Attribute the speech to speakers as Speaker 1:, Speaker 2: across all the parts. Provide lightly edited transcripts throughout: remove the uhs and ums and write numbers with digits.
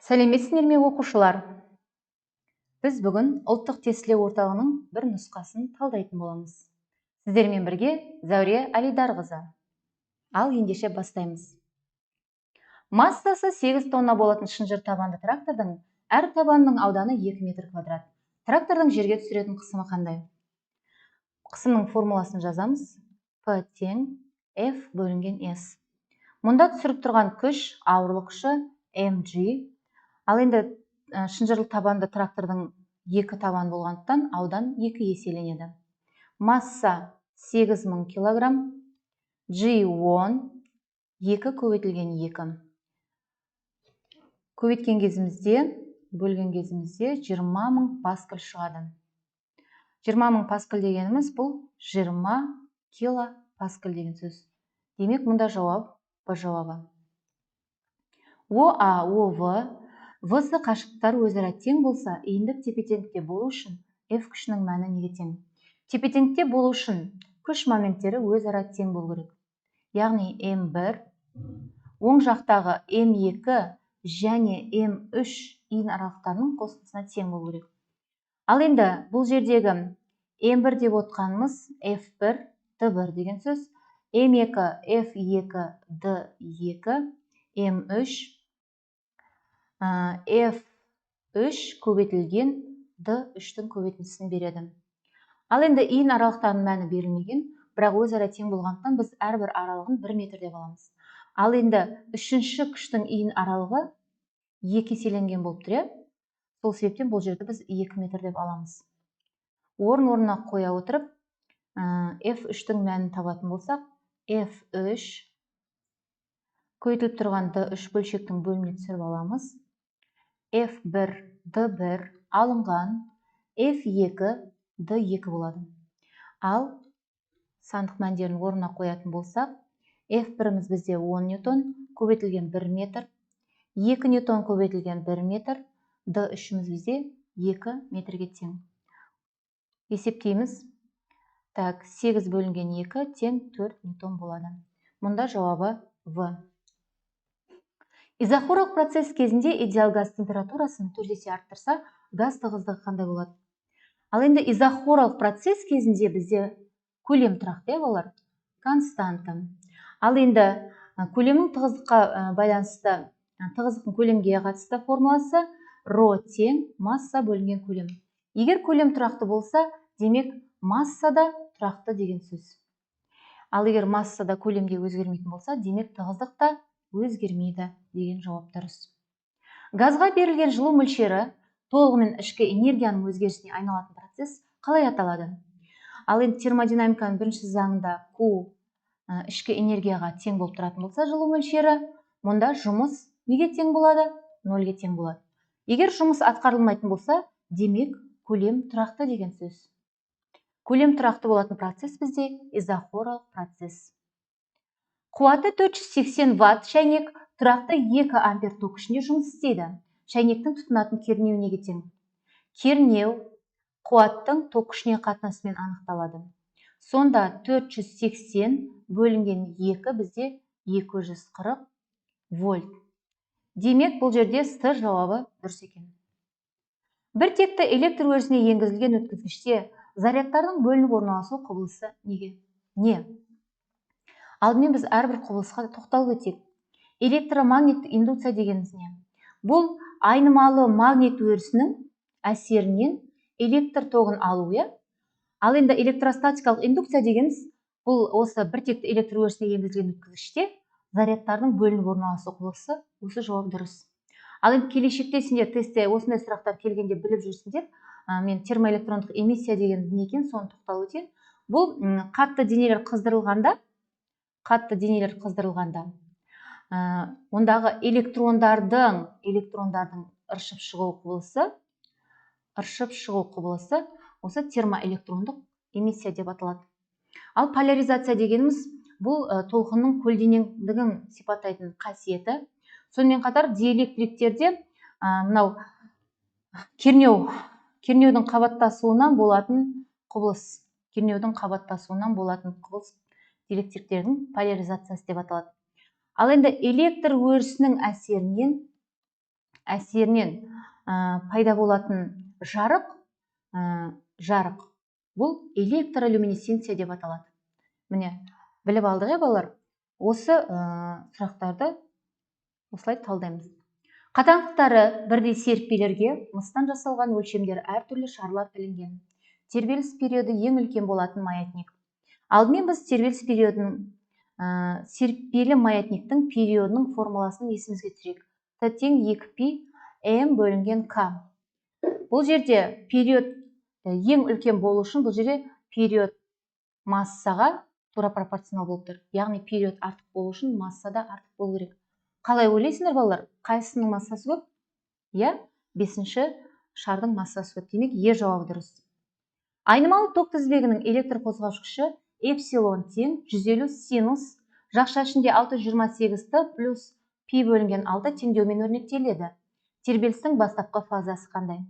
Speaker 1: Сәлеметсіздер ме оқушылар? Біз бүгін ұлттық тестілеу орталығының бір нұсқасын талдайтын боламыз. Сіздермен бірге Зәуре Алидарқызы. Ал ендеше бастаймыз. Массасы 8 тонна болатын шынжыр табанды трактордың әр табанының ауданы 2 метр квадрат. Трактордың жерге түсіретін қысымы қандай? Қысымның формуласын жазамыз. P тең F бөлінген S. Мұнда түсіріп тұрған күш, ауырлық күші mg. Ал енді шынжырлы табанды трактордың 2 табан болғандықтан аудан 2 еселенеді. Масса 8000 килограмм, G10, 2 көбейтілген 2. Көбейткен кезімізде, бөлген кезімізде 20.000 паскаль шығады. 20.000 паскаль дегеніміз бұл 20 килопаскаль деген сөз. Демек, мұнда жауап Б жауабы. ОА, ОВ, В-сы қашықтықтар өзара тең болса, иіндік тепе-теңдікте болу үшін F күшінің мәні неге тең? Тепе-теңдікте болу үшін күш моменттері өзара тең болу керек. Яғни М1 оң жақтағы М2 және М3 иін аралықтарының қосындысына тең болу керек. Ал енді бұл жердегі М1 деп отқанымыз F1, D1 деген сөз, М2, F2, D2, М3, F3 көбейтілген D3-тің көбейтіндісін береді. Ал енді иін аралықтарының мәні берілмеген, бірақ өзара тең болғандықтан біз әрбір аралығын 1 метр деп аламыз. Ал енді үшінші күштің иін аралығы 2 еселенген болып тұр. Сол себептен бұл жерді біз 2 метр деп аламыз. Орын-орнына қоя отырып, F3-тің мәнін табатын болсақ, F3 көбейтіліп тұрған D3 бөлшектің бөліміне түсіріп аламыз. F1, D1 алынған F2, D2 болады. Ал сандық мәндерін орнына қоятын болсақ, F1-іміз бізде 10 ньютон, көбейтілген 1 метр, 2 ньютон көбейтілген 1 метр, D3-іміз бізде 2 метрге тең. Есептейміз. 8 бөлінген 2 тең 4 ньютон болады. Мұнда жауабы В. Изохорлық процесс кезінде идеал газ температурасын 4 есе арттырса, газ тығыздығы қандай болады? Ал енді изохорлық процесс кезінде бізде көлем тұрақты, балалар, константа. Ал енді көлемнің тығыздыққа байланысты, тығыздықтың көлемге қатысты формуласы ρ тең масса бөлінген көлем. Егер көлем тұрақты болса, демек массада тұрақты деген сөз. Ал егер массада көлемге өзгермейтін болса, демек тығыздықта өзгермейді деген жауап дұрыс. Газға берілген жылу мөлшері толығымен ішкі энергияның өзгерісіне айналатын процесс қалай аталады? Ал енді термодинамиканың бірінші заңында Q ішкі энергияға тең болып тұратын болса, жылу мөлшері, мұнда жұмыс неге тең болады? 0-ге тең болады. Егер жұмыс атқарылмайтын болса, демек көлем тұрақты деген сөз. Көлем тұрақты болатын процесс бізде изохорлық процесс. Қуаты 480 ватт шәйнек тұрақты 2 ампер ток күшінде жұмыс істейді. Шәйнектің тұтынатын кернеуі неге тең? Кернеу қуаттың ток күшіне қатынасымен анықталады. Сонда 480 бөлінген 2 бізде 240 вольт. Демек, бұл жерде С жауабы дұрыс екен. Бір текті электр өрісіне енгізілген өткізгіште зарядтардың бөлініп орналасу құбылысы неге? Не? Алдымен біз әрбір құбылысқа тоқталып өтейік. Электромагниттік индукция дегеніміз не? Бұл айнымалы магнит өрісінің әсерінен электр тогын алу. Ал енді электростатикалық индукция дегеніміз бұл осы бір текті электр өрісіне енгізілген өткізгіште зарядтардың бөлініп орналасу құбылысы. Осы жауап дұрыс. Ал енді келешекте сендер тестте осындай сұрақтар келгенде біліп жүрсіңдер. Мен термоэлектрондық эмиссия деген не екен, соны тоқталып өтейін. Бұл қатты денелер қыздырылғанда, ондағы электрондардың ыршып шығу құбылысы осы термоэлектрондық эмиссия деп аталады. Ал поляризация дегеніміз бұл толқынның көлденеңдігін сипаттайтын қасиеті. Сонымен қатар диэлектриктерде мынау кернеудің қабаттасуынан болатын құбылыс. Диэлектриктердің поляризациясы деп аталады. Ал енді электр өрісінің әсерінен әсерінен пайда болатын жарық бұл электролюминесценция деп аталады. Міне, біліп алдық балалар. Осы сұрақтарды осылай талдаймыз. Қатаңдықтары бірдей серіппелерге мыстан жасалған өлшемдер әртүрлі шарлар ілінген. Тербеліс периоды ең үлкен болатын маятник. Алдымен біз тербеліс периодының серіппелі маятниктің периодының формуласын есімізге түсірейік. Т тең 2π М бөлінген К. Бұл жерде период ең үлкен болу үшін бұл жерде период массаға тура пропорционал болып тұр. Яғни период артық болу үшін масса да артық болу керек. Қалай ойлайсыңдар балалар? Қайсысының массасы көп? 5-ші шардың массасы көп. Демек, Е жауабы дұрыс. Айнымалы ток тізбегінің электр қозғауыш күші эпсилон тең 150 синус жақша ішінде 628Т плюс пи бөлінген 6 теңдеумен өрнектеледі. Тербелістің бастапқы фазасы қандай?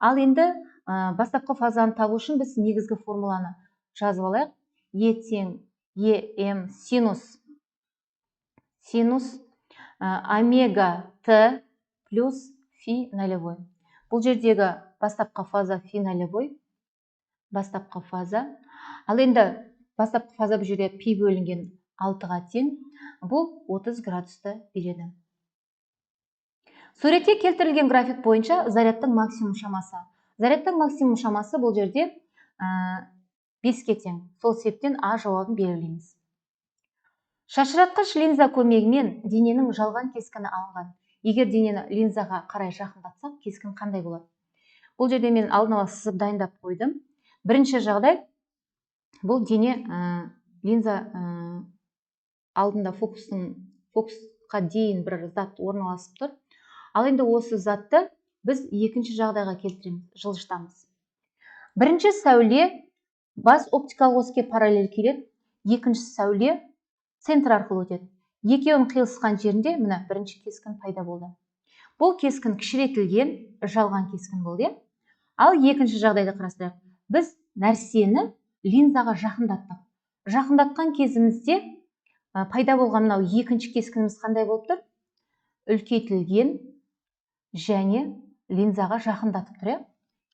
Speaker 1: Ал енді бастапқы фазаны табу үшін біз негізгі формуланы жазып алайық. Е тең ем синус омега Т плюс фи нолевой. Бұл жердегі бастапқы фаза фи нолевой. Бастапқы фаза. Ал енді бастапқы фаза бұл жерде пи бөлінген 6-ға тең. Бұл 30 градусты береді. Суретте келтірілген график бойынша зарядтың максимум шамасы. Зарядтың максимум шамасы бұл жерде 5-ке тең. Сол себептен А жауабын белгілейміз. Шашыратқыш линза көмегімен дененің жалған кескіні алынған. Егер денені линзаға қарай жақындатсақ, кескін қандай болады? Бұл жерде мен алдын ала сызып дайындап қойдым. Бірінші жағдай, бұл дене линза алдында фокусқа дейін бір зат орналасып тұр. Ал енді осы затты біз екінші жағдайға келтіреміз, жылжытамыз. Бірінші сәуле бас оптикалық оське параллель келеді, екінші сәуле центр арқылы өтеді. Екеуінің қиылысқан жерінде мына бірінші кескін пайда болды. Бұл кескін кішірейтілген, жалған кескін болды. Ал екінші жағдайды қарастырайық. Біз нәрсені линзаға жақындаттық. Жақындатқан кезімізде пайда болған мынау екінші кескініміз қандай болып тұр? Үлкейтілген және линзаға жақындатып тұр.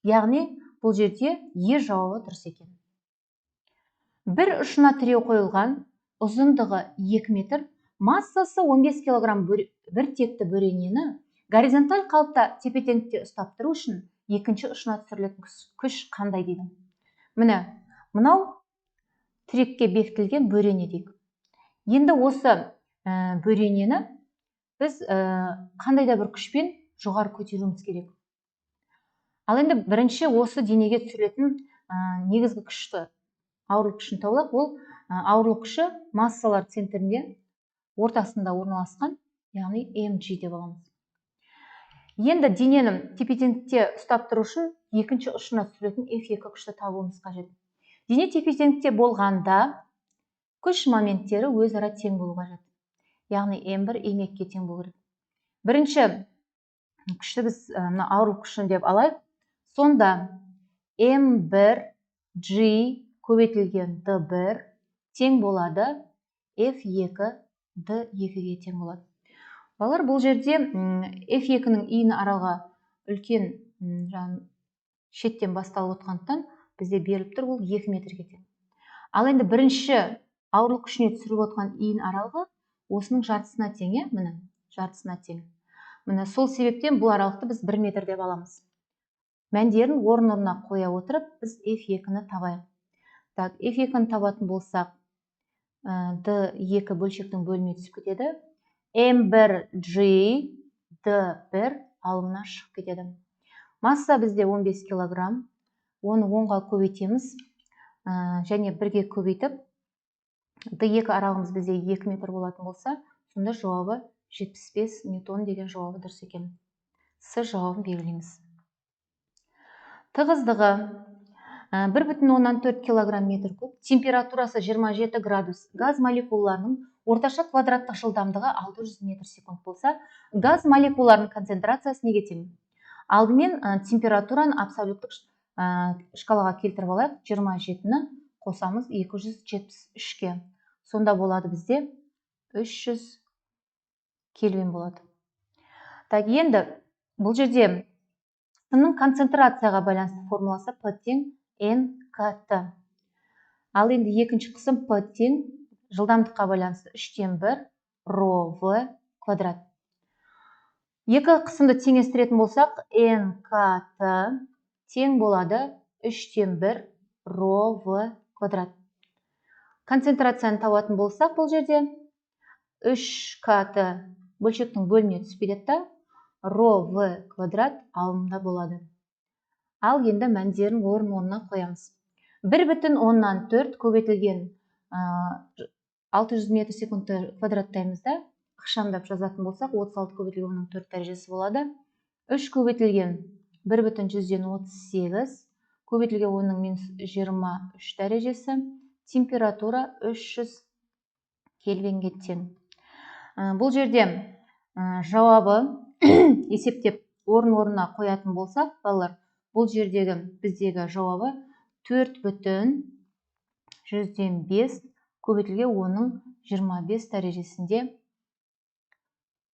Speaker 1: Яғни бұл жерде Е жауабы дұрыс екен. Бір ұшына тіреу қойылған, ұзындығы 2 метр, массасы 15 кг бір текті бөренені горизонталь қалыпта тепе-теңдікте ұстап тұру үшін екінші ұшына түсірілетін күш қандай дейді. Міне, мынау тірекке бекітілген бөрене дейік. Енді осы бөренені біз қандай да бір күшпен жоғары көтеруіміз керек. Ал енді бірінші осы денеге түсірілетін негізгі күшті, ауырлық күшін табылақ. Ол ауырлық күші массалар центрінде ортасында орналасқан, яғни mg деп аламыз. Енді дененің тепе-теңдікте ұстап тұру үшін екінші ұшына түсіретін F2 күшті табуымыз қажет. Дене тепе-теңдікте болғанда күш моменттері өзара тең болу қажет. Яғни m1 m2-ге тең болу керек. Бірінші күшті біз ауырлық күшін деп алайық. Сонда m1 g көбейтілген d1 тең болады F2 d2-ге тең болады. Балалар, бұл жерде F2-ның иін аралға үлкен шеттен басталып отқандықтан бізде беріліп тұр, ол 2 метрге тең. Ал енді бірінші ауырлық күшіне түсіріп отқан иін аралығы осының жартысына тең, міне, жартысына тең. Міне, сол себептен бұл аралықты біз 1 метр деп аламыз. Мәндерін орын-орнына қоя отырып, біз F2-ні табайық. Так, F2-ні табатын болсақ, d2 бөлшектің бөліміне түсіп кетеді. m1g d1 алымына шығып кетеді. Масса бізде 15 кг. Оны 10-ға көбейтеміз. Және 1-ге көбейтіп, d2 аралығымыз бізде 2 метр болатын болса, сонда жауабы 75 ньютон деген жауабы дұрыс екен. С жауабын белгілейміз. Тығыздығы 1,4 кг метр куб, температурасы 27 градус, газ молекулаларының орташа квадраттық жылдамдығы 600 метр секунд болса, газ молекулаларының концентрациясы неге тең? Алдымен температураны абсолюттік шкалаға келтіріп алайық. 27-ні қосамыз 273-ке. Сонда болады бізде 300 кельвин болады. Так, енді Бұл жерде қысымның концентрацияға байланысты формуласы P тең nkt. Ал енді екінші қысым P тең жылдамдыққа байланысты 3/1 ρV квадрат. Екі қысымды теңестіретін болсақ, nkt тең болады 3/1 ρV квадрат. Концентрацияны табатын болсақ, бұл жерде 3kt бөлшектің бөліміне түсіп кетеді, ρV квадрат алымында болады. Ал енді мәндерін орын-орнына қоямыз. 1,4 көбейтілген 600 метр секундты квадраттаймызда, ықшамдап жазатын болсақ, 36 көбейтілген оның 4 дәрежесі болады. 3 көбейтілген 1,138 көбейтілген оның минус 23 дәрежесі, температура 300 кельвинге тең. Бұл жерде жауабы есептеп орын-орнына қоятын болсақ, балалар, бұл жердегі біздегі жауабы 4,5 көбейтілген оның 25 дәрежесінде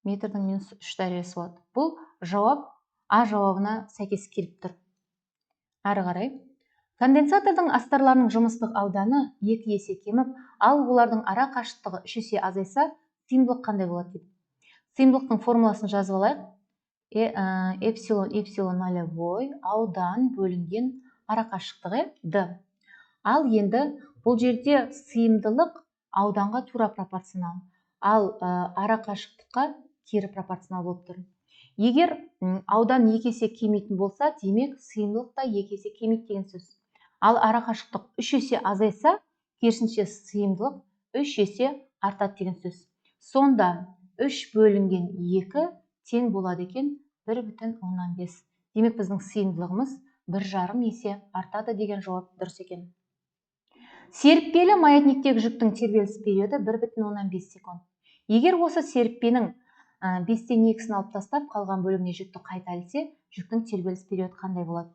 Speaker 1: метрдің минус 3 дәрежесі болады. Бұл жауап А жауабына сәйкес келіп тұр. Ары қарай. Конденсатордың астарларының жұмыстық ауданы 2 есе кеміп, ал олардың ара қашықтығы 3 есе азайса, сыйымдылық қандай болады дейді. Сыйымдылықтың формуласын жазып алайық. Эпсилон нолевой аудан бөлінген ара қашықтығы d. Ал енді бұл жерде сыйымдылық ауданға тура пропорционал, ал ара қашықтыққа кері пропорционал болып тұр. Егер аудан 2 есе кемейтін болса, демек сыйымдылық та 2 есе кемейді деген сөз. Ал ара қашықтық 3 есе азайса, керісінше сыйымдылық 3 есе артады деген сөз. Сонда 3 бөлінген 2 тең болады екен 1,5. Демек біздің сыйымдылығымыз 1,5 есе артады деген жауап дұрыс екен. Серіппелі маятниктегі жүктің тербеліс периоды 1,5 секунд. Егер осы серіппенің 5-тен 2-сін алып тастап, қалған бөлігіне жүкті қайта ілсе, жүктің тербеліс периоды қандай болады?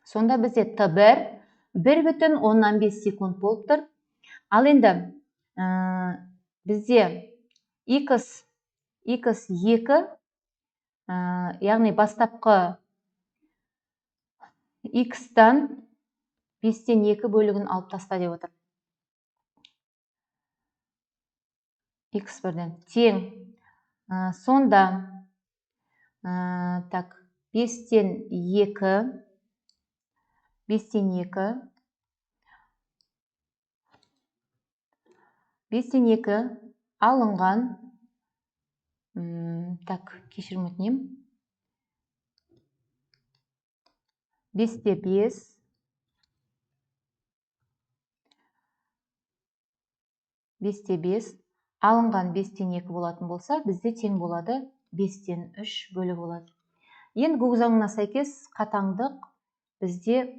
Speaker 1: Сонда бізде Т1 1,5 секунд болып тұр. Ал енді бізде x2, яғни бастапқы x-тан 5-тен 2 бөлігін алып таста деп отыр. x1-ден тең. Сонда 5-тен 2 алынған, кешірім өтінем, 5-те 5 алынған 5-тен 2 болатын болса, бізде тең болады 5-тен 3 бөлігі болады. Енді Гук заңына сәйкес қатаңдық бізде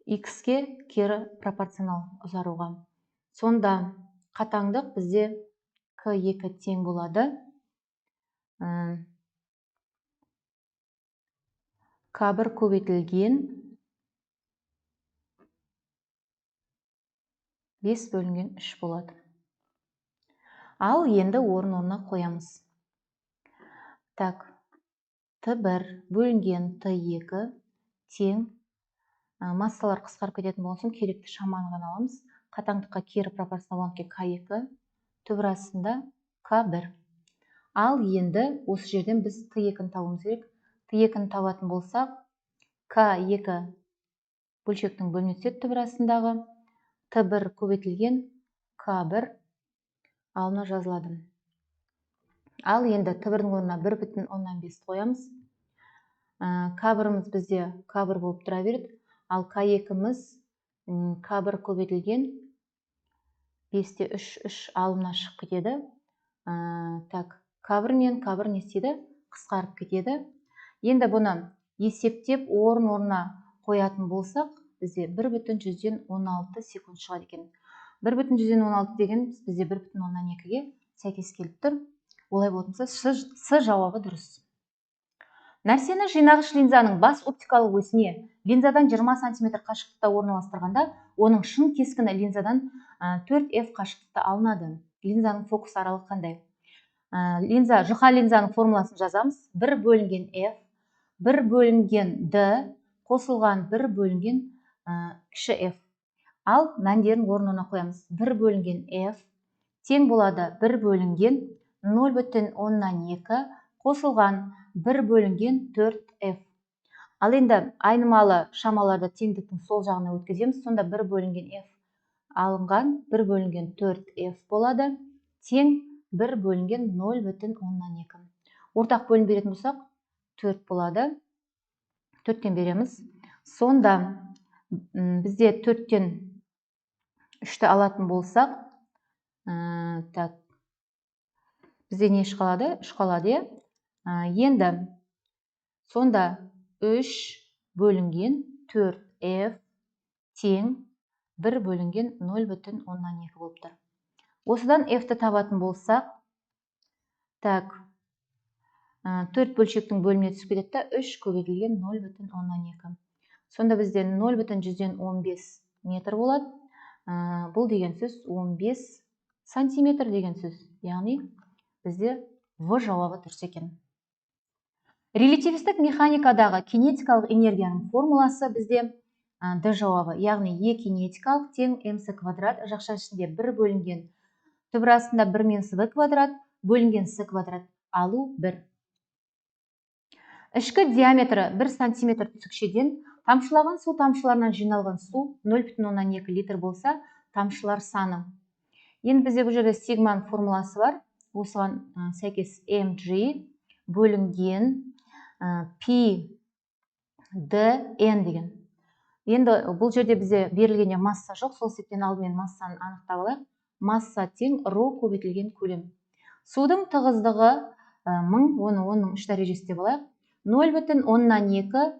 Speaker 1: x-ке кері пропорционал ұзаруға. Сонда қатаңдық бізде К2 тең болады К1 көбейтілген 5 бөлінген 3 болады. Ал енді орын-орнына қоямыз. Т1 бөлінген Т2 тең, массалар қысқарып кететін болсын, керекті шаманы ғана аламыз. Қатаңдыққа кері пропорционал К2, түбір астында К1. Ал енді осы жерден біз Т2-ні табуымыз керек. Т2-ні табатын болсақ, К2 бөлшектің бөліміне түседі түбір астындағы, Т1 көбейтілген К1 алына жазылады. Ал енді Т1-дің орнына 1,5 қоямыз. К1-іміз бізде К1 болып тұра береді. Ал К2-іміз К1 көбейтілген 5-те 3 алымына шығып кетеді. К1 мен К1 не істейді? Қысқарып кетеді. Енді бұны есептеп орын-орнына қоятын болсақ, бізде 1,16 секунд шығады екен. 1,16 деген бізде 1,2-ге сәйкес келіп тұр. Олай болса, С жауабы дұрыс. Нәрсені жинағыш линзаның бас оптикалық осіне линзадан 20 см қашықтықта орналастырғанда, оның шын кескіні линзадан 4F қашықтықта алынады. Линзаның фокус аралық қандай? жұқа линзаның формуласын жазамыз. 1 бөлінген F, 1 бөлінген D, қосылған 1 бөлінген кіші F. Ал мәндерін орнына қоямыз. 1 бөлінген F тең болады 1 бөлінген 0,2 қосылған 1 бөлінген 4F. Ал енді айнымалы шамаларды теңдіктің сол жағына өткіземіз. Сонда 1 бөлінген F алынған 1 бөлінген 4F болады. Тең 1 бөлінген 0,2. Ортақ бөлім беретін болсақ, 4 болады. 4-тен береміз. Сонда бізде 4-тен 3-ті алатын болсақ, бізде не қалады? 3 қалады. Енді сонда 3 бөлінген 4F тең 1 бөлінген 0,2 болып тұр. Осыдан F-ті табатын болсақ, 4 бөлшектің бөліміне түсіп кетеді, 3 көбейтілген 0,2. Сонда бізде 0,115 метр болады. Бұл деген сөз 15 сантиметр деген сөз. Яғни бізде В жауабы дұрыс екен. Релятивистік механикадағы кинетикалық энергияның формуласы бізде D жауабы. Яғни E кинетикалық тең mc квадрат, жақша ішінде 1 бөлінген түбір астында 1 минус v квадрат бөлінген с квадрат алу 1. Ішкі диаметрі 1 сантиметр түтікшеден тамшылаған су тамшыларынан жиналған су 0,2 литр болса, тамшылар саны. Енді бізде бұл жерде сигманың формуласы бар. Осыған сәйкес mg бөлінген p dn деген. Енді бұл жерде бізде берілгенде масса жоқ, сол себептен алдымен массаны анықтап алайық. Масса тең ρ көбейтілген көлем. Судың тығыздығы 1000, оны 10-ның 3 дәрежесі деп алайық. 0,2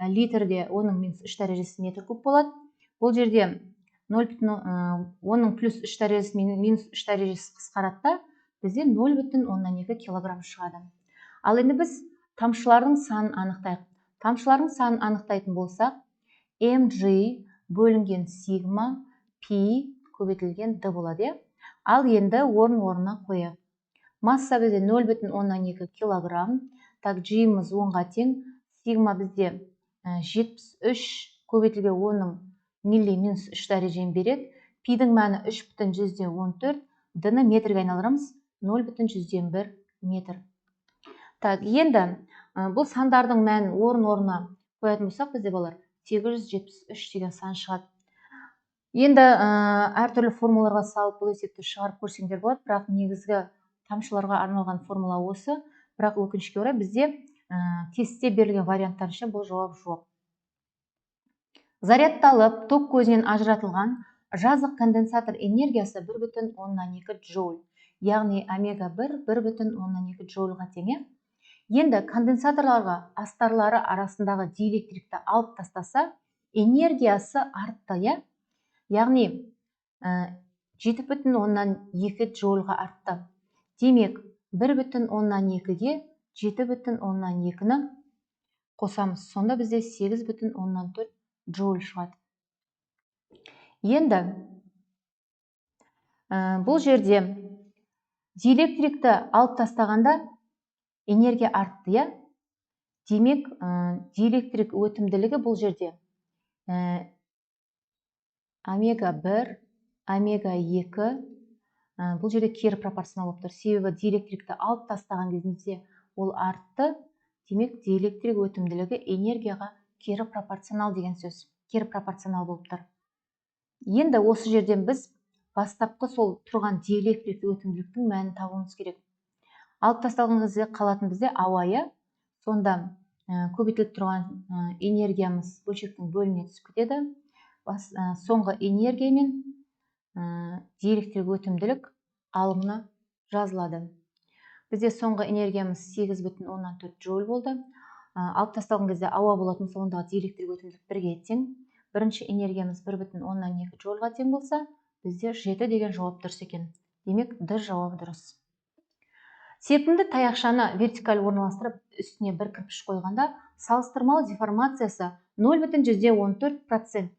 Speaker 1: литрде 10-ның минус 3 дәрежесі метр куб болады. Бұл жерде 10-ның плюс 3 дәрежесі минус 3 дәрежесі қысқаратта бізде 0,2 килограмм шығады. Ал енді біз тамшылардың санын анықтайық. Тамшылардың санын анықтайтын болсақ, mg бөлінген сигма p көбейтілген d болады. Ал енді орнына қояйық. Масса бізде 0,2 килограмм. Так, g-міз 10-ға тең. Сигма бізде 73 көбейтілген 10-ның милли минус 3 дәрежені береді. P-дің мәні 3,14. D-ні метрге айналдырамыз. 0,1 метр. Так, енді бұл сандардың мәнін орнына қоятын болсақ, бізде балар 873 деген сан шығады. Енді әртүрлі формулаларға салып бұл есепті шығарып көрсеңдер болады, бірақ негізгі тамшыларға арналған формула осы. Бірақ өкінішке орай бізде тестте берілген варианттар ішінде бұл жауап жоқ. Зарядталып, ток көзінен ажыратылған жазық конденсатор энергиясы 1,2 джоуль. Яғни омега-1 1,2 джоульға тең. Енді конденсаторларға астарлары арасындағы диэлектрикті алып тастаса, энергиясы артты. Яғни 7,2 джоульға артты. Демек, 1,2-ге 7,2-ні қосамыз. Сонда бізде 8,4 джоуль шығады. Енді бұл жерде диэлектрикті алып тастағанда энергия артты. Демек, диэлектрик өтімділігі бұл жерде омега-1, омега-2 бұл жерде кері пропорционал болып тұр. Себебі диэлектрикті алып тастаған кезімізде ол артты. Демек, диэлектрик өтімділігі энергияға кері пропорционал деген сөз. Кері пропорционал болып тұр. Енді осы жерден біз бастапқы сол тұрған диэлектрик өтімділіктің мәнін табуымыз керек. Алып тасталған кезде қалатын бізде ауа. Сонда көбейтіліп тұрған энергиямыз бөлшектің бөліміне түсіп кетеді. Соңғы энергия мен диэлектрик өтімділік алымына жазылады. Бізде соңғы энергиямыз 8,4 джоуль болды. Алып тасталған кезде ауа болатын, соңындағы диэлектрик өтімділік 1-ге тең. Бірінші энергиямыз 1,2 джоульға тең болса, бізде 7 деген жауап дұрыс екен. Демек, D жауабы дұрыс. Серпімді таяқшаны вертикаль орналастырып, үстіне бір кірпіш қойғанда, салыстырмалы деформациясы 0,14%.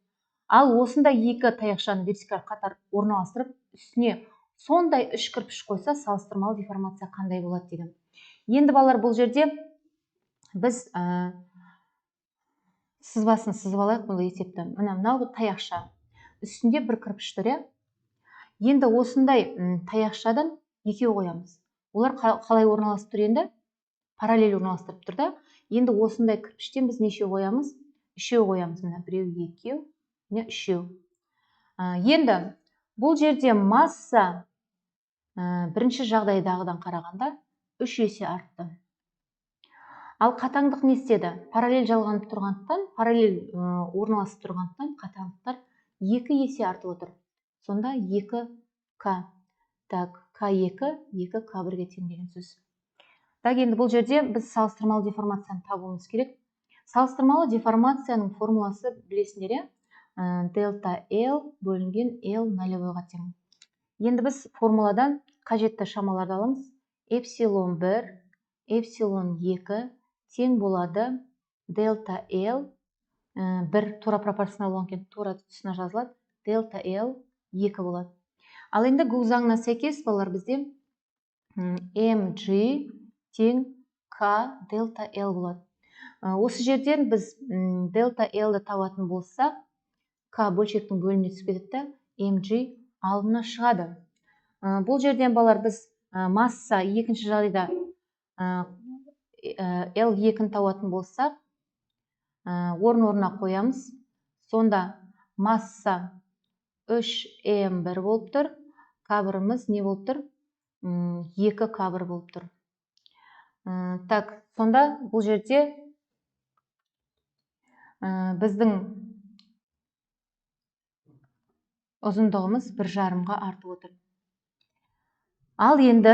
Speaker 1: Ал осында екі таяқшаны вертикаль қатар орналастырып, үстіне сондай 3 кірпіш қойса салыстырмалы деформация қандай болады деген. Енді балалар, бұл жерде біз сызбасын сызып алайық бұл есепті. Мынау таяқша. Үстінде бір кірпіш тұр, иә? Енді осындай таяқшадан екеу қоямыз. Олар қалай орналасып тұр енді? Параллель орналастырып тұр да. Енді осындай кірпіштен біз неше қоямыз? Үшеу қоямыз. Мына біреу, екеу, міне үшеу. Енді бұл жерде масса бірінші жағдайдағыдан қарағанда 3 есе артты. Ал қатаңдық не істеді? Параллель жалғанып тұрғандықтан, параллель орналасып тұрғандықтан қатаңдықтар 2 есе артып отыр. Сонда 2К. Так, К2, 2К1-ге тең деген сөз. Так, енді бұл жерде біз салыстырмалы деформацияны табуымыз керек. Салыстырмалы деформацияның формуласы білесіңдер, дельта L бөлінген L нолевойға тең. Енді біз формуладан қажетті шамаларды аламыз. Эпсилон 1, эпсилон 2 тең болады дельта L, 1 тура пропорционал болған екен, тура тұсына жазылады, дельта L 2 болады. Ал енді Гук заңына сәйкес, балалар, бізде mg тең k дельта L болады. Осы жерден біз дельта L-ді табатын болсақ, k бөлшектің бөліміне түсіп кетеді, mg алдына шығады. Бұл жерден, балалар, біз масса екінші жағдайда L2-ні табатын болсақ, орын-орнына қоямыз. Сонда масса 3m1 болып тұр, К1-іміз не болып тұр? 2К1 болып тұр. Так, сонда бұл жерде біздің ұзындығымыз 1,5-ға артып отыр. Ал енді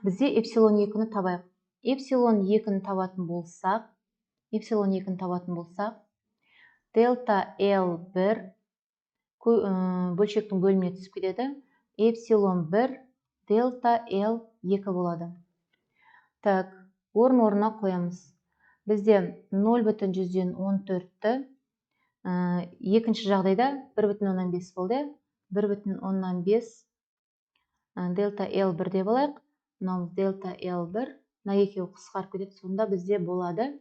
Speaker 1: бізде эпсилон 2-ні табайық. Эпсилон 2-ні табатын болсақ, дельта L1 бөлшектің бөліміне түсіп кетеді. Эпсилон 1 дельта L2 болады. Так, орын-орнына қоямыз. Бізде 0,14-ті екінші жағдайда 1,15 болды. 1,15 дельта L1 деп алайық. Мынау дельта L1, мына екеуі қысқарып кетеді. Сонда бізде болады.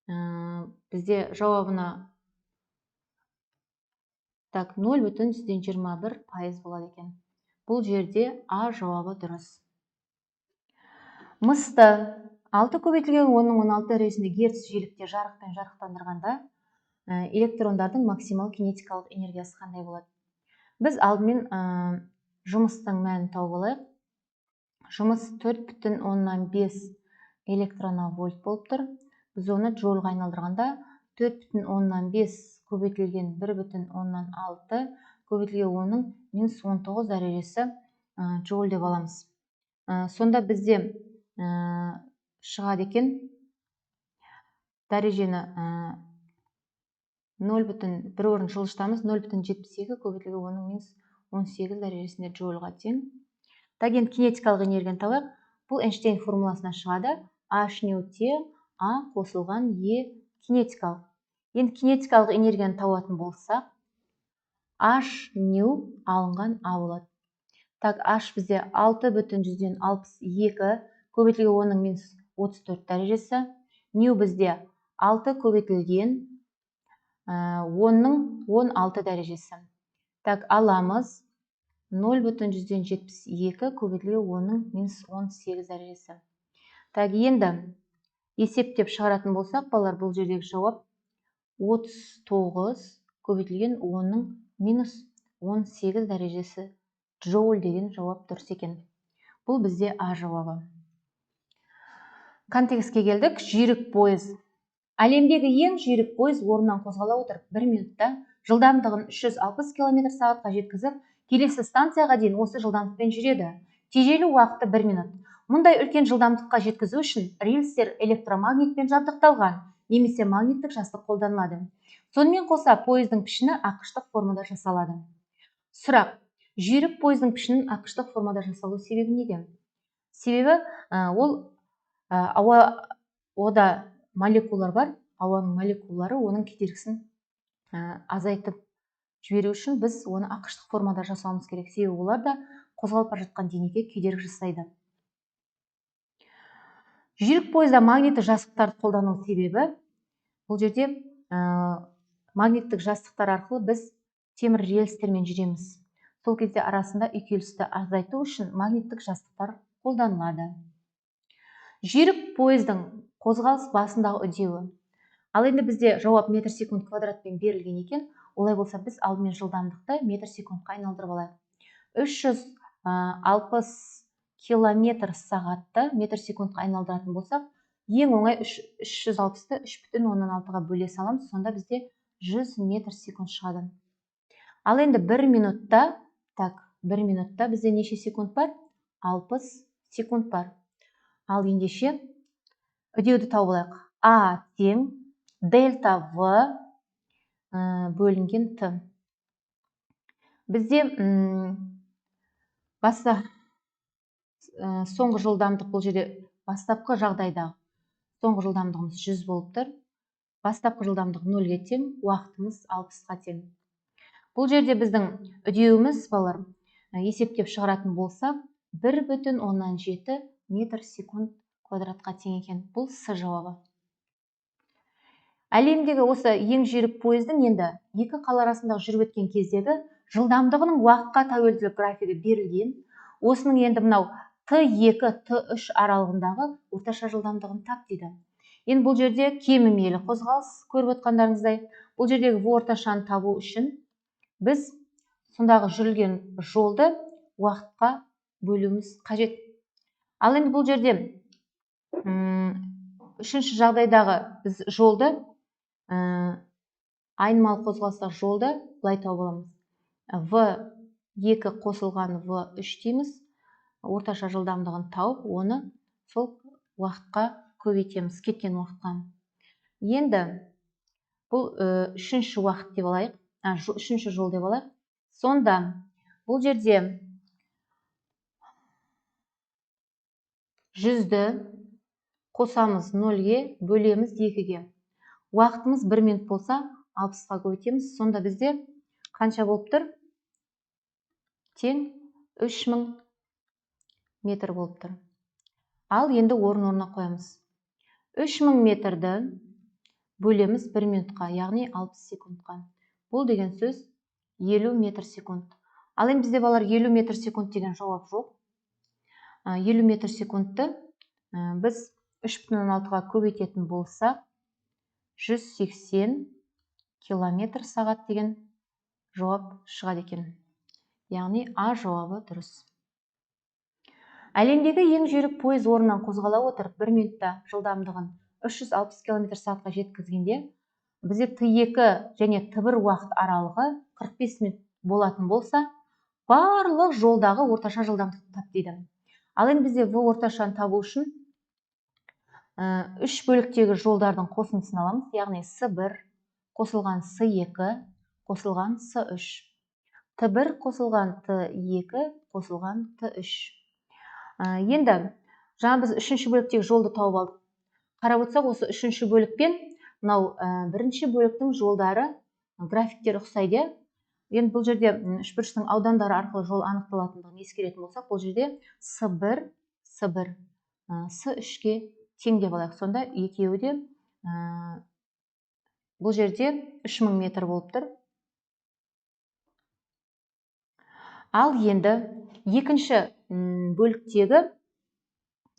Speaker 1: Бізде жауабына 0,21% болады екен. Бұл жерде А жауабы дұрыс. Мысты 6 көбейтілген 10-16 дәрежесінде герц жиілікте жарықпен жарықтандырғанда электрондардың максимал кинетикалық энергиясы қандай болады? Біз алдымен жұмыстың мәнін тауып алайық. Жұмыс 4,5 электронвольт болып тұр. Біз оны джоульға айналдырғанда 4,5 көбейтілген 1,6 көбейтілген 10-ның -19 дәрежесі джоуль деп аламыз. Сонда бізде шығады екен дәрежені 1 орын жылжытамыз, 0,72 көбейтілген 10-ның -18 дәрежесінде джоульға тең. Так, енді кинетикалық энергияны табайық. Бұл Эйнштейн формуласына шығады. H ню тең А қосылған Е кинетикалық. Енді кинетикалық энергияны табатын болсақ, H ню алынған А болады. Так, H бізде 6,62 көбейтілген 10-ның -34 дәрежесі. Ню бізде 6 көбейтілген 10-ның 16 дәрежесі. Так, аламыз 0,172 көбейтілген 10-ның -18 дәрежесі. Так, енді есептеп шығаратын болсақ, балалар, бұл жердегі жауап 39 көбейтілген 10-ның -18 дәрежесі джоуль деген жауап дұрыс екен. Бұл бізде А жауабы. Контекстке келдік. Жүйрік пойыз. Әлемдегі ең жүйрік пойыз орнынан қозғала отыр 1 минутта жылдамдығын 360 км/сағатқа жеткізіп, келесі станцияға дейін осы жылдамдықпен жүреді. Тежелу уақыты 1 минут. Мұндай үлкен жылдамдыққа жеткізу үшін рельстер электромагнитпен жабдықталған, немесе магниттік жастық қолданылады. Сонымен қоса пойыздың пішіні ақыштық формада жасалады. Сұрақ: жүйрік пойыздың пішінін ақыштық формада жасалу себебі неде? Себебі ол ауада молекулалар бар, ауаның молекулалары оның кедергісін азайтып жіберу үшін біз оны ақыштық формада жасауымыз керек. Себебі олар да қозғалып бара жатқан денеге кедергі жасайды. Жүйрік пойызда магниттік жастықтарды қолдану себебі, бұл жерде магниттік жастықтар арқылы біз темір рельстермен жүреміз. Сол кезде арасында үйкелісті азайту үшін магниттік жастықтар қолданылады. Жүйрік пойыздың қозғалыс басындағы үдеуі. Ал енді бізде жауап метр секунд квадратпен берілген екен. Олай болса біз алдымен жылдамдықты метр секундқа айналдырып алайық. 360 километр сағатты метр секундқа айналдыратын болсақ, ең оңай 360-ты 3,16-ға бөле саламыз, сонда бізде 100 метр секунд шығады. Ал енді 1 минутта, бізде неше секунд бар? 60 секунд бар. Ал ендеше үдеуді тауып алайық. А тең дельта В бөлінген Т. Бізде соңғы жылдамдық, бұл жерде бастапқы жағдайдағы соңғы жылдамдығымыз 100 болып тұр. Бастапқы жылдамдық 0-ге тең, уақытымыз 60-ға тең. Бұл жерде біздің үдеуіміз, балалар, есептеп шығаратын болсақ, 1,7 метр секунд квадратқа тең екен. Бұл С жауабы. Әлемдегі осы ең жүйрік пойыздың енді екі қала арасындағы жүріп өткен кездегі жылдамдығының уақытқа тәуелділік графигі берілген. Осының енді мынау Т2, Т3 аралығындағы орташа жылдамдығын тап дейді. Енді бұл жерде кемімейлі қозғалыс көріп отқандарыңыздай. Бұл жердегі В орташаны табу үшін біз сондағы жүрілген жолды уақытқа бөлуіміз қажет. Ал енді бұл жерде үшінші жағдайдағы біз жолды, айнымалы қозғалыстағы жолды былай тауып аламыз. В2 қосылған В3 дейміз. Орташа жылдамдығын тауып, оны сол уақытқа көбейтеміз, кеткен уақытқа. Енді бұл үшінші уақыт деп алайық, үшінші жол деп алайық. Сонда бұл жерде 100-ді қосамыз 0-ге, бөлеміз 2-ге. Уақытымыз 1 минут болса, 60-ға көбейтеміз. Сонда бізде қанша болып тұр? Тең 3000 метр болып тұр. Ал енді орын-орнына қоямыз. 3000 метрді бөлеміз 1 минутқа, яғни 60 секундқа. Бұл деген сөз 50 метр секунд. Ал енді бізде балар 50 метр секунд деген жауап жоқ. 50 метр секундты біз 3,16-ға көбейтетін болсақ, 180 километр сағат деген жауап шығады екен. Яғни А жауабы дұрыс. Әлемдегі ең жүйрік пойыз орнынан қозғала отырып 1 минутта жылдамдығын 360 км сағатқа жеткізгенде, бізде Т2 және Т1 уақыт аралығы 45 минут болатын болса, барлық жолдағы орташа жылдамдықты тап дейді. Ал енді бізде В орташаны табу үшін 3 бөліктегі жолдардың қосындысын аламыз, яғни С1 қосылған С2 қосылған С3. Т1 қосылған Т2 қосылған Т3. Енді жаңа біз үшінші бөліктегі жолды тауып алдық. Қарап отырсақ, осы үшінші бөлікпен мынау бірінші бөліктің жолдары, графиктері ұқсайды. Енді бұл жерде үшбұрыштың аудандары арқылы жол анықталатындығын ескеретін болсақ, бұл жерде С1 С3-ге тең деп алайық. Сонда екеуі де бұл жерде 3000 метр болып тұр. Ал енді екінші бөліктегі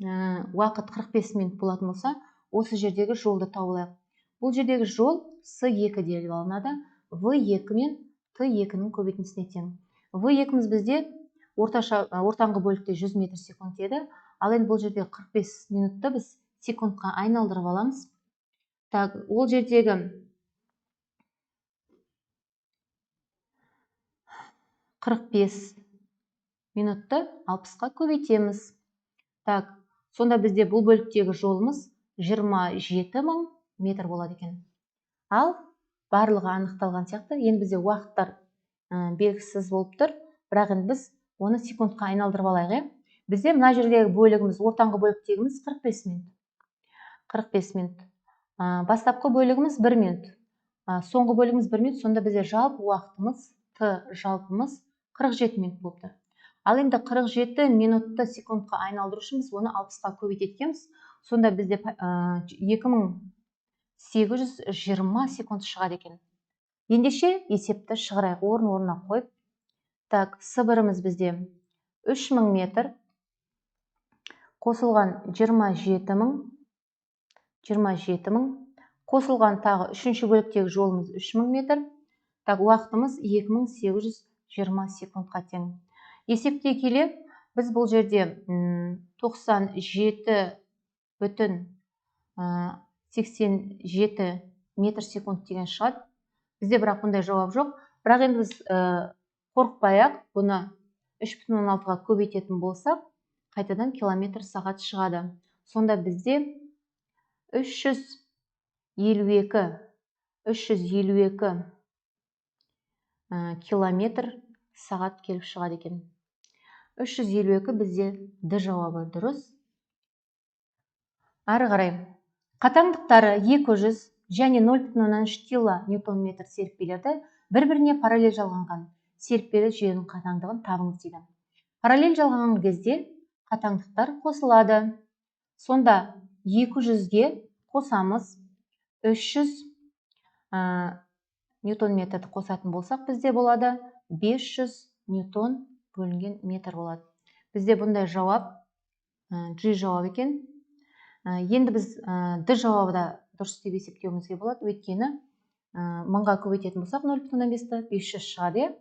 Speaker 1: уақыт 45 минут болатын болса, осы жердегі жолды тауып алайық. Бұл жердегі жол С2 деп алынады. В2 мен Т2-нің көбейтіндісіне тең. В2-міз бізде ортаңғы бөлікте 100 метр секунд еді. Ал енді бұл жерде 45 минутты біз секундқа айналдырып аламыз. Ол жердегі 45 минутты 60-қа көбейтеміз. Сонда бізде бұл бөліктегі жолымыз 27.000 метр болады екен. Ал барлығы анықталған сияқты, енді бізде уақыттар белгісіз болып тұр, бірақ енді біз оны секундқа айналдырып алайық. Бізде мына жердегі бөлігіміз, ортаңғы бөліктегіміз 45 минут. 45 минут. Бастапқы бөлігіміз 1 минут. Соңғы бөлігіміз 1 минут, сонда бізде жалпы уақытымыз, Т жалпымыз 47 минут болып тұр. Ал енді 47 минутты секундқа айналдыру үшін біз оны 60-қа көбейтеткенбіз. Сонда бізде 2820 секунд шығады екен. Ендеше есепті шығарайық, орын-орнына қойып. Так, сыбырымыз бізде 3000 метр қосылған 27 000, қосылған тағы үшінші бөліктегі жолымыз 3000 метр. Так, уақытымыз 2820 секундқа тең. Есептей келе, біз бұл жерде 97,87 метр секунд деген шығады. Бізде бірақ бұндай жауап жоқ. Бірақ енді біз қорықпай-ақ, бұны 3,16-ға көбейтетін болсақ, қайтадан километр сағат шығады. Сонда бізде 352 километр сағат келіп шығады екен. 352 бізде Д жауабы дұрыс. Ары қарай. Қатаңдықтары 200 және 0,3 килонewton метр серіппелерді бір-біріне параллель жалғанған серіппелі жүйенің қатаңдығын табыңыз дейді. Параллель жалғанған кезде қатаңдықтар қосылады. Сонда 200-ге қосамыз 300 ньютон метрді қосатын болсақ, бізде болады 500 ньютон бөлінген метр болады. Бізде бұндай жауап G жауап екен. Енді біз Д жауабы да дұрыс деп есептеуімізге болады. Өйткені 1000-ға көбейтетін болсақ 0,5-ті 500 шығады.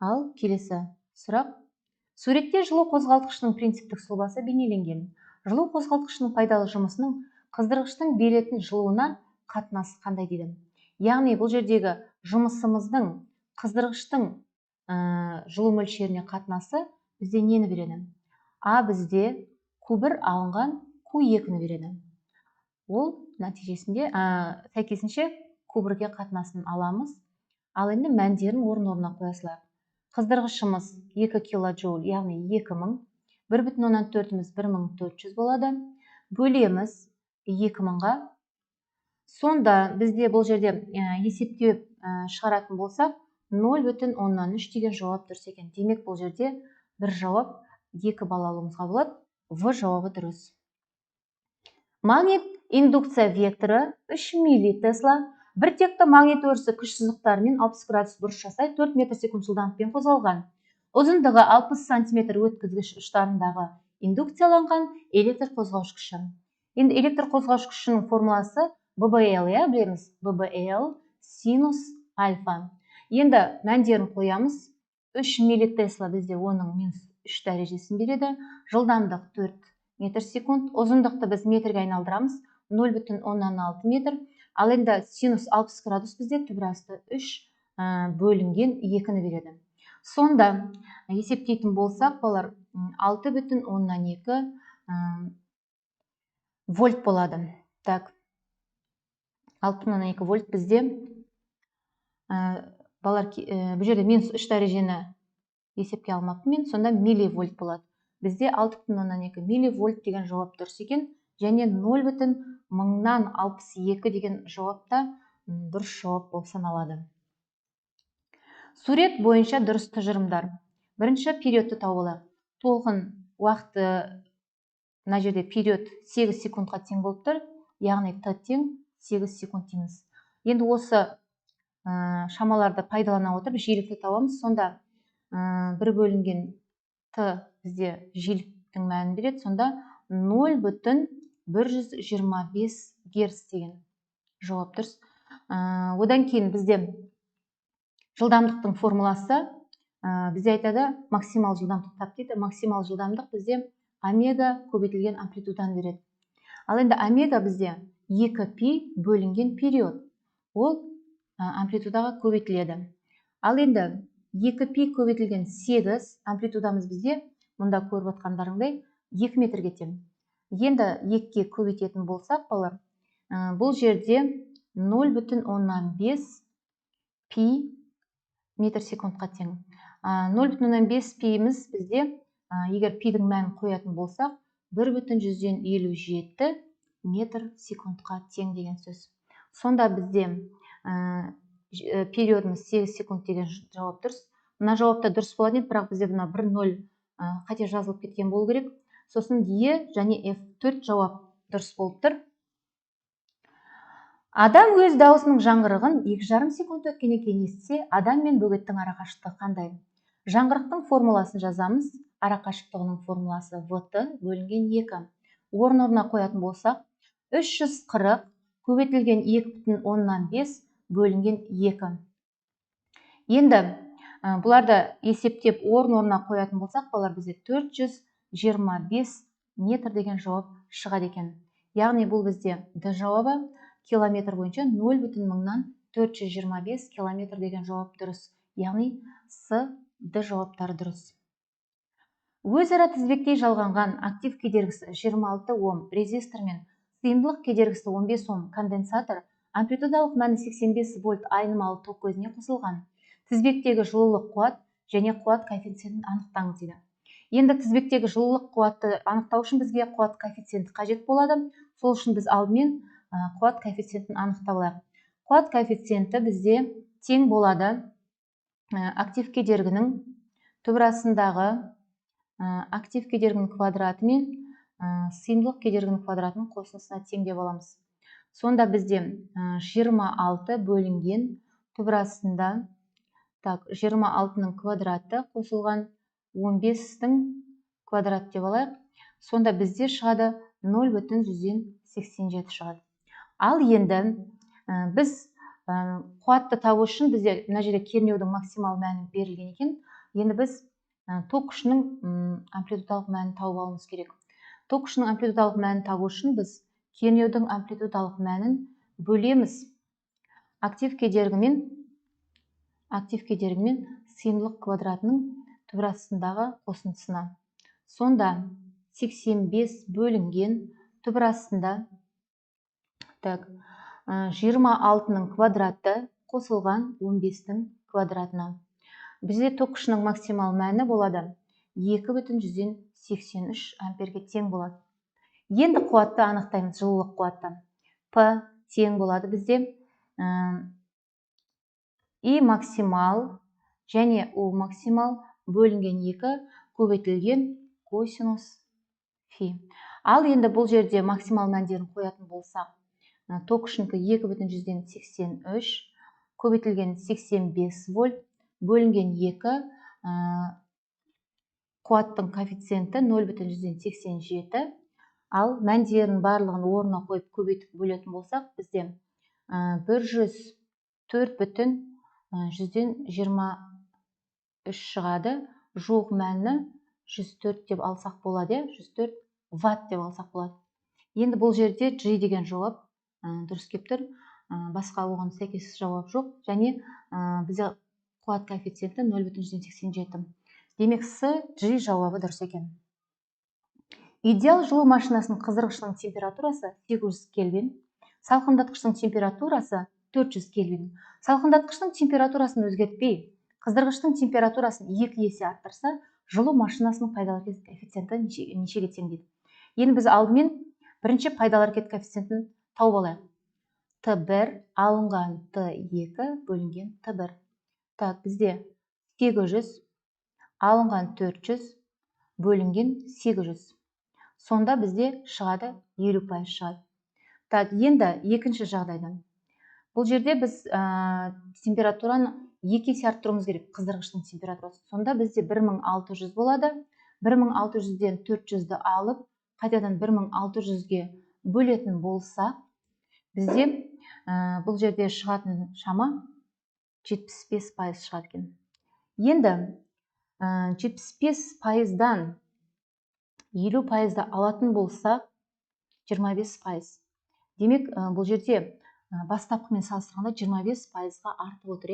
Speaker 1: Ал келесі сұрақ. Суретте жылу қозғалтқышының принциптік сұлбасы бейнеленген. Жылу қозғалтқышының пайдалы жұмысының қыздырғыштың беретін жылуына қатынасы қандай дейді. Яғни бұл жердегі жұмысымыздың қыздырғыштың жылу мөлшеріне қатынасы бізде нені береді? А бізде Q1 алынған Q2-ні береді. Ол нәтижесінде сәйкесінше Q1-ге қатынасын аламыз. Ал енді мәндерін орын-орнына қоя салайық. Қыздырғышымыз 2 килоджоуль, яғни 2000, 1,4-іміз 1400 болады. Бөлеміз 2000-ға. Сонда бізде бұл жерде есептеп шығаратын болсақ, 0,3 деген жауап дұрыс екен. Демек бұл жерде бір жауап 2 балл алуымызға болады. В жауабы дұрыс. Магнит индукция векторы 3 миллитесла. Бір текті магнит өрісі күш сызықтарымен 60 градус бұрыш жасай 4 метр секунд жылдамдықпен қозғалған. Ұзындығы 60 сантиметр өткізгіш ұштарындағы индукцияланған электр қозғаушы күші. Енді электр қозғаушы күшінің формуласы ББЛ, білеміз. ББЛ синус альфа. Енді мәндерін қоямыз. 3 миллитесла бізде оның минус 3 дәрежесін береді. Жылдамдық 4 метр секунд. Ұзындықты біз метрге айналдырамыз. 0,16 метр. Ал енді синус 60 градус бізде түбірасты 3 бөлінген 2-ні береді. Сонда есептейтін болсақ, балар 6,12 вольт болады. Так, 6,12 вольт бізде балар бұл жерде минус 3 дәрежені есепке алмаппын мен, сонда милливольт болады. Бізде 6,12 милливольт деген жауап дұрыс екен, және 0,1062 деген жауапта дұрыс жауап болып саналады. Сурет бойынша дұрыс тұжырымдар. Бірінші периодты тауып алайық. Толқын уақыты, мына жерде период 8 секундқа тең болып тұр, яғни Т тең 8 секунд дейміз. Енді осы шамаларды пайдалана отырып жиілікті табамыз. Сонда 1 бөлінген Т бізде жиіліктің мәнін береді. Сонда 0,125 герц деген жауап дұрыс. Одан кейін бізде жылдамдықтың формуласы бізде айтады максимал жылдамдық тап дейді. Максимал жылдамдық бізде омега көбейтілген амплитудан береді. Ал енді омега бізде 2π бөлінген период. Ол амплитудаға көбейтіледі. Ал енді 2π көбейтілген 8 амплитудамыз бізде, мұнда көріп отқандарыңдай 2 метрге тең. Енді 2-ке көбейтетін болсақ, балар, бұл жерде 0,15 пи метр секундқа тең. 0,15 пиіміз бізде, егер пидің мәнін қоятын болсақ, 1,157 метр секундқа тең деген сөз. Сонда бізде периодымыз 8 секунд деген жауап дұрыс. Мына жауапта дұрыс болады, бірақ бізде бұна 1,0 қате жазылып кеткен болу керек. Сосын Е және F 4 жауап дұрыс болып тұр. Адам өз даусының жаңғырығын 2,5 секунд өткеннен кейін естісе, адам мен бөгеттің арақашықтығы қандай? Жаңғырықтың формуласын жазамыз. Арақашықтығының формуласы VT бөлінген 2. Орын-орнына қоятын болсақ, 340 көбейтілген 2,5 бөлінген 2. Енді бұларды есептеп орын-орнына қоятын болсақ, балалар бізде 425 метр деген жауап шығады екен. Яғни бұл бізде Д жауабы километр бойынша 0,425 километр деген жауап дұрыс. Яғни С, Д жауаптары дұрыс. Өзара тізбектей жалғанған актив кедергісі 26 Ом резистор мен сыйымдылық кедергісі 15 Ом конденсатор амплитудалық мәні 85 вольт айнымалы ток көзіне қосылған. Тізбектегі жылулық қуат және қуат коэффициентін анықтаңыз дейді. Енді тізбектегі жылулық қуатты анықтау үшін бізге қуат коэффициенті қажет болады. Сол үшін біз алдымен қуат коэффициентін анықтап алайық. Қуат коэффициенті бізде тең болады актив кедергінің түбірасындағы актив кедергінің квадраты мен сыйымдылық кедергінің квадратының қосындысына тең деп аламыз. Сонда бізде 26 бөлінген түбірасында 26-ның квадраты қосылған 15-тің квадрат деп алайық. Сонда бізде шығады 0,187 шығады. Ал енді біз қуатты табу үшін бізде мына жерде кернеудің максимал мәні берілген екен. Енді біз ток күшінің амплитудалық мәнін тауып алуымыз керек. Ток күшінің амплитудалық мәнін табу үшін біз кернеудің амплитудалық мәнін бөлеміз актив кедергімен сыйымдылық квадратының түбірастындағы қосындысына. Сонда 85 бөлінген түбірастында 26-ның квадраты қосылған 15-тің квадратына. Бізде ток күшінің максимал мәні болады 2,183 амперге тең болады. Енді қуатты анықтаймыз, жылулық қуатты. П тең болады бізде И максимал және У максимал бөлінген 2 көбейтілген косинус фи. Ал енді бұл жерде максимал мәндерін қоятын болсақ, ток күшінікі 2,183 көбейтілген 85 вольт бөлінген 2 қуаттың коэффициенті 0,187. Ал мәндерін барлығын орнына қойып көбейтіп бөлетін болсақ, бізде 104,123 шығады. Жуық мәні 104 деп алсақ болады, 104 ватт деп алсақ болады. Енді бұл жерде G деген жауап дұрыс келіп тұр. Басқа оған сәйкес жауап жоқ. Және бізде қуат коэффициенті 0,187. Демек С, G жауабы дұрыс екен. Идеал жылу машинасының қыздырғышының температурасы 800 кельвин, салқындатқыштың температурасы 400 кельвин. Салқындатқыштың температурасын өзгертпей, қыздырғыштың температурасын 2 есе арттырса, жылу машинасының пайдалы әрекет коэффициенті нешеге тең дейді. Енді біз алдымен бірінші пайдалы әрекет коэффициентін тауып алайық. Т1 алынған Т2 бөлінген Т1. Бізде 800 алынған 400 бөлінген 800. Сонда бізде шығады 50% шығады. Енді екінші жағдайдан. Бұл жерде біз температураны 2 есе арттыруымыз керек, қыздырғыштың температурасы. Сонда бізде 1600 болады. 1600-ден 400-ді алып, қайтадан 1600-ге бөлетін болса, бізде бұл жерде шығатын шама 75% шығады екен. Енді 75%-дан 50%-ді алатын болса 25%. Демек, бұл жерде бастапқымен салыстырғанда 25%-ға артып отыр.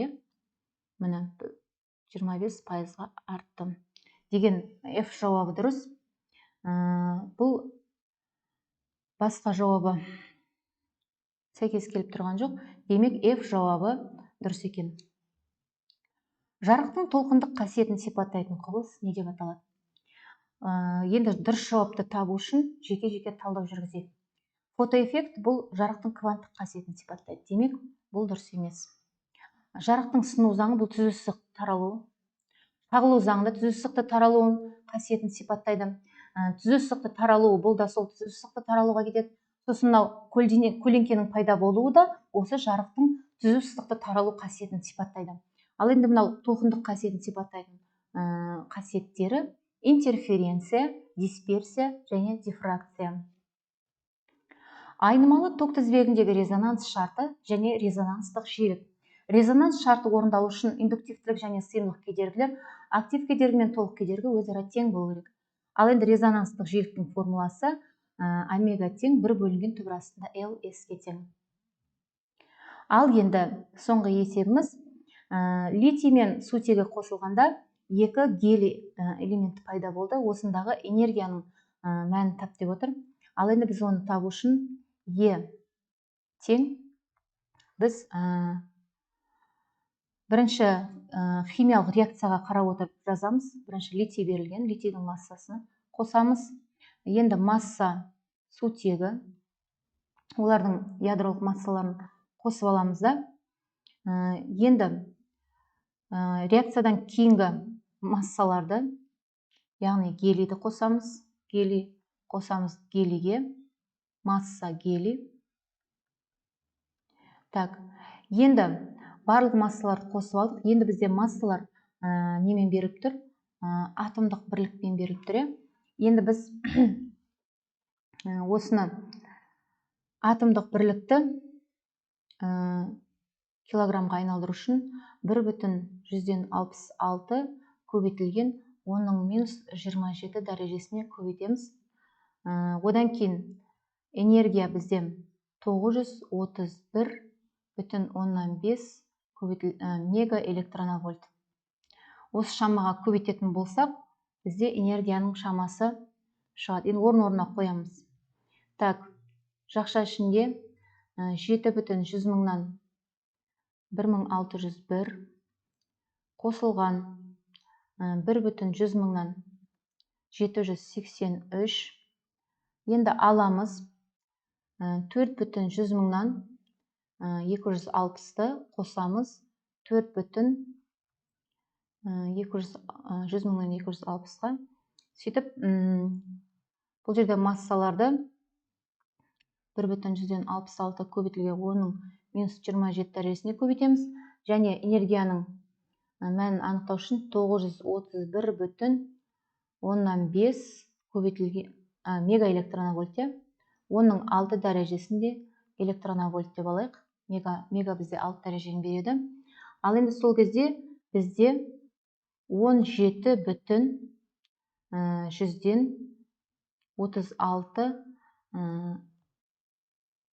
Speaker 1: Міне, 25%-ға артты. Деген F жауабы дұрыс. Бұл басқа жауабы сәйкес келіп тұрған жоқ. Демек, F жауабы дұрыс екен. Жарықтың толқындық қасиетін сипаттайтын құбылыс не деп аталады? Енді дұрыс жауапты табу үшін жеке-жеке талдау жүргізейік. Фотоэффект бұл жарықтың кванттық қасиетін сипаттайды. Демек, бұл дұрыс емес. Жарықтың сыну заңы бұл түзу сызық таралуы. Шағылу заңында түзу сызықты таралуын қасиетін сипаттайды. Түзу сызықты таралуы, бұл да сол түзу сызықты таралуға кетеді. Сосын мынау көлеңкенің пайда болуы да осы жарықтың түзу сызықты таралу қасиетін сипаттайды. Ал енді мынау толқындық қасиетін сипаттайтын қасиеттері интерференция, дисперсия және дифракция. Айнымалы ток тізбегіндегі резонанс шарты және резонанстық жиілік. Резонанс шарты орындалу үшін индуктивтілік және сыйымдылық кедергілер актив кедергі мен толық кедергі өзара тең болу керек. Ал енді резонанстық жиіліктің формуласы омега тең 1 бөлінген түбір астында L S-ке тең. Ал енді соңғы есебіміз литий мен сутегі қосылғанда 2 гелий элементі пайда болды. Осындағы энергияның мәнін тап деп отыр. Ал енді біз оны табу үшін Е тең біз бірінші химиялық реакцияға қарап отырып жазамыз. Бірінші литий берілген, литийдің массасын қосамыз. Енді масса сутегі, олардың ядролық массаларын қосып аламыз да. Енді реакциядан кейінгі массаларды, яғни гелийді қосамыз. Гелий қосамыз гелийге, масса гелий. Так, енді барлық массаларды қосып алдық. Енді бізде массалар немен беріліп тұр? Атомдық бірлікпен беріліп тұр. Енді біз осыны атомдық бірлікті килограммға айналдыру үшін 1,166 көбейтілген 10-27 дәрежесіне көбейтеміз. Одан кейін энергия бізде 931,5 мега электронвольт. Осы шамаға көбейтетін болсақ, бізде энергияның шамасы шығады. Енді орын-орнына қоямыз. Так, жақша ішінде 7,100,000-нан 1601 қосылған 1,100,000-нан 783. Енді аламыз 4,100,000-нан 260-ты қосамыз 4,100,000-нан 260-ға. Сөйтіп, бұл жерде массаларды 1,166 көбейтілген 10-27 дәрежесіне көбейтеміз. Және энергияның мәнін анықтау үшін 931,5 көбейтілген мега электронвольт. 10-6 дәрежесінде электронвольт деп алайық. Мега бізде 6 дәрежені береді. Ал енді сол кезде бізде 17,136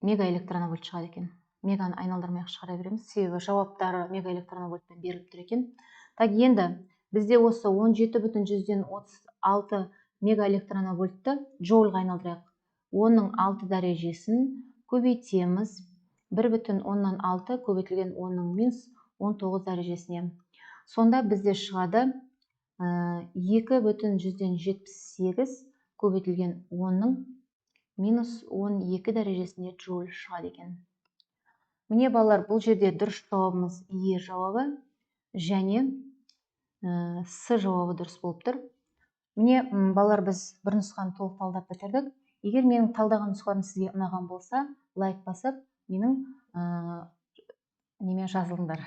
Speaker 1: мега электронвольт шығады екен. Меганы айналдырмай шығара береміз. Себебі жауаптары мега электронвольтпен беріліп тұр екен. Так, енді бізде осы 17,136 мега электронвольтты джоульға айналдырайық. 10-6 дәрежесін көбейтеміз. 1,6 көбейтілген 10-19 дәрежесіне. Сонда бізде шығады 2,178 көбейтілген 10-12 дәрежесіне джоуль шығады екен. Міне балалар, бұл жерде дұрыс жауабымыз Е жауабы және С жауабы дұрыс болып тұр. Міне балалар, біз бір нұсқаны толық талдап бітірдік. Егер менің талдаған нұсқаларым сізге ұнаған болса, лайк басып, менің неме жазылыңдар.